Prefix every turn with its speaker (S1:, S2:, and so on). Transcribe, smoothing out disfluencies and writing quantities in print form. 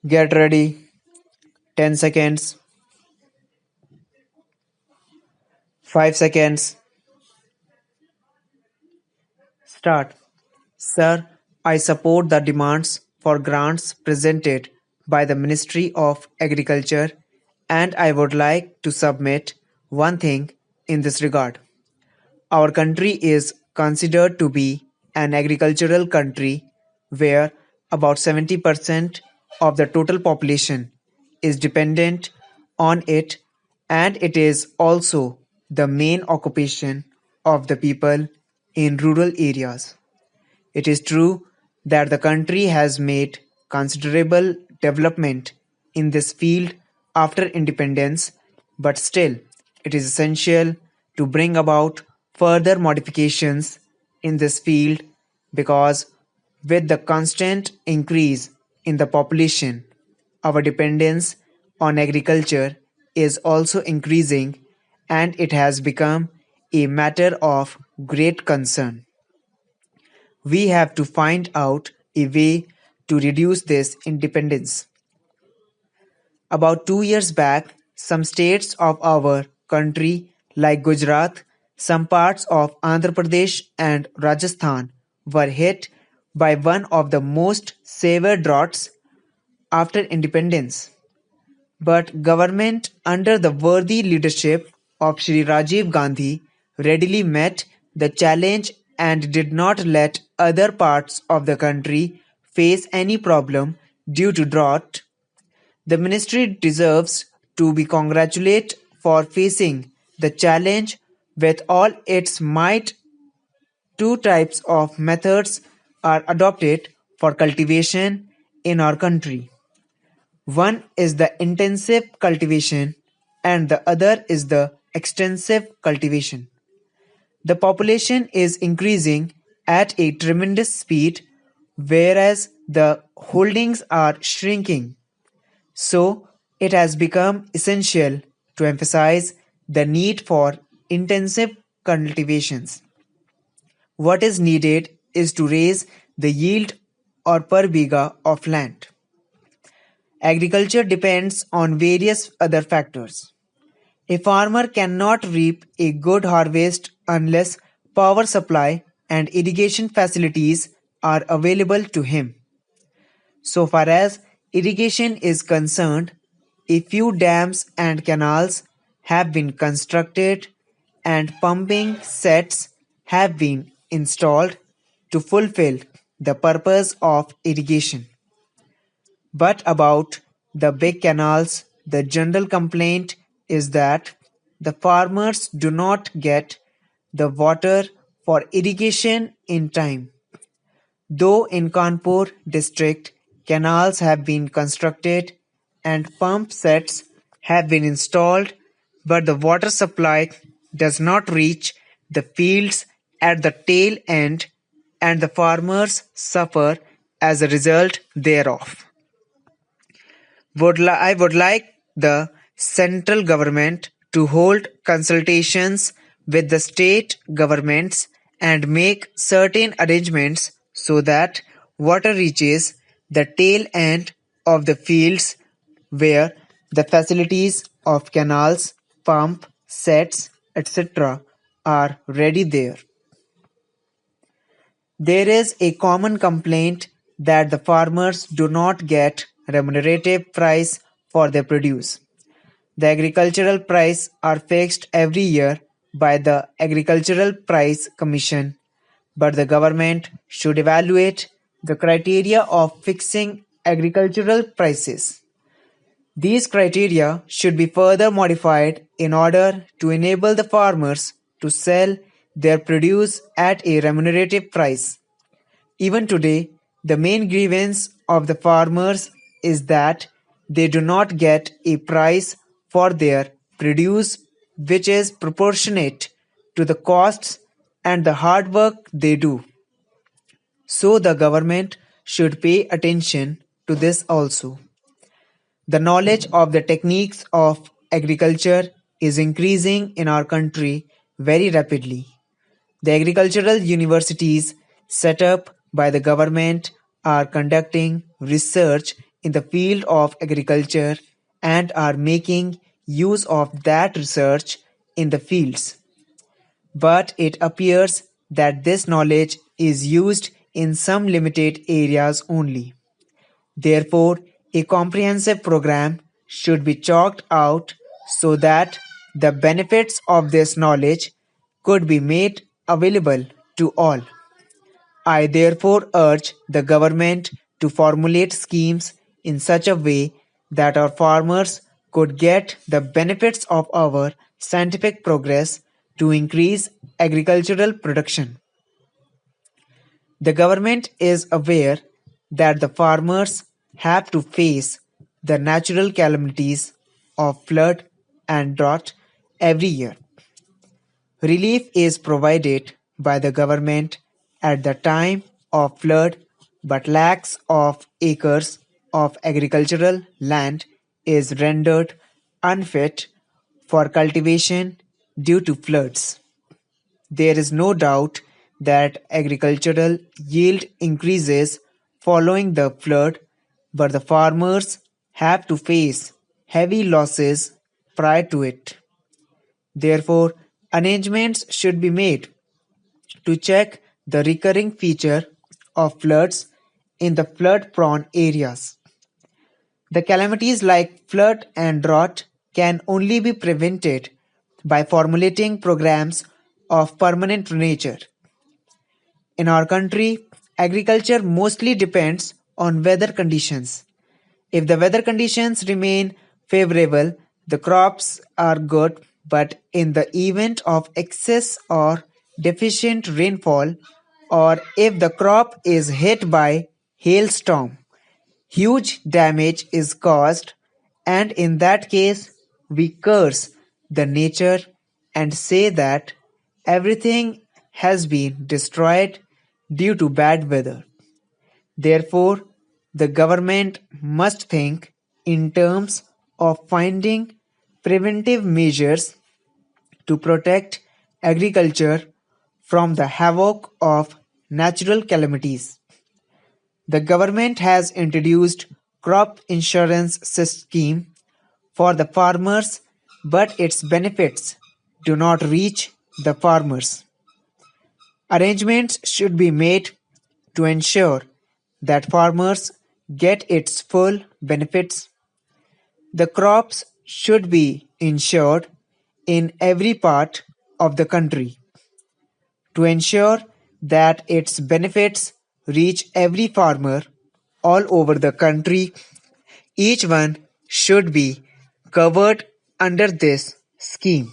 S1: Get ready. 10 seconds. 5 seconds. Start. Sir, I support the demands for grants presented by the Ministry of Agriculture, and I would like to submit one thing in this regard. Our country is considered to be an agricultural country where about 70% of the total population is dependent on it, and it is also the main occupation of the people in rural areas. It is true that the country has made considerable development in this field after independence, but still it is essential to bring about further modifications in this field because with the constant increase in the population, our dependence on agriculture is also increasing and it has become a matter of great concern. We have to find out a way to reduce this independence. About 2 years back, some states of our country, like Gujarat, some parts of Andhra Pradesh, and Rajasthan, were hit by one of the most severe droughts after independence. But government under the worthy leadership of Shri Rajiv Gandhi readily met the challenge and did not let other parts of the country face any problem due to drought. The ministry deserves to be congratulated for facing the challenge with all its might. Two types of methods are adopted for cultivation in our country. One is the intensive cultivation and the other is the extensive cultivation. The population is increasing at a tremendous speed, whereas the holdings are shrinking. So, it has become essential to emphasize the need for intensive cultivations. What is needed is to raise the yield or per biga of land. Agriculture depends on various other factors. A farmer cannot reap a good harvest unless power supply and irrigation facilities are available to him. So far as irrigation is concerned, a few dams and canals have been constructed and pumping sets have been installed to fulfill the purpose of irrigation. But about the big canals, the general complaint is that the farmers do not get the water for irrigation in time. Though in Kanpur district canals have been constructed and pump sets have been installed, but the water supply does not reach the fields at the tail end and the farmers suffer as a result thereof. I would like the central government to hold consultations with the state governments and make certain arrangements so that water reaches the tail end of the fields where the facilities of canals, pump sets, etc. are ready there. There is a common complaint that the farmers do not get remunerative price for their produce. The agricultural price are fixed every year by the Agricultural Price Commission, but the government should evaluate the criteria of fixing agricultural prices. These criteria should be further modified in order to enable the farmers to sell their produce at a remunerative price. Even today, the main grievance of the farmers is that they do not get a price for their produce which is proportionate to the costs and the hard work they do. So the government should pay attention to this also. The knowledge of the techniques of agriculture is increasing in our country very rapidly. The agricultural universities set up by the government are conducting research in the field of agriculture and are making use of that research in the fields. But it appears that this knowledge is used in some limited areas only. Therefore, a comprehensive program should be chalked out so that the benefits of this knowledge could be made available to all. I therefore urge the government to formulate schemes in such a way that our farmers could get the benefits of our scientific progress to increase agricultural production. The government is aware that the farmers have to face the natural calamities of flood and drought every year. Relief is provided by the government at the time of flood, but lakhs of acres of agricultural land is rendered unfit for cultivation due to floods. There is no doubt that agricultural yield increases following the flood, but the farmers have to face heavy losses prior to it. Therefore, arrangements should be made to check the recurring feature of floods in the flood-prone areas. The calamities like flood and drought can only be prevented by formulating programs of permanent nature. In our country, agriculture mostly depends on weather conditions. If the weather conditions remain favorable, the crops are good, but in the event of excess or deficient rainfall, or if the crop is hit by hailstorm, huge damage is caused, and in that case, we curse the nature and say that everything has been destroyed due to bad weather. Therefore, the government must think in terms of finding preventive measures to protect agriculture from the havoc of natural calamities. The government has introduced crop insurance scheme for the farmers, but its benefits do not reach the farmers. Arrangements should be made to ensure that farmers get its full benefits. The crops should be insured in every part of the country. To ensure that its benefits reach every farmer all over the country, each one should be covered under this scheme.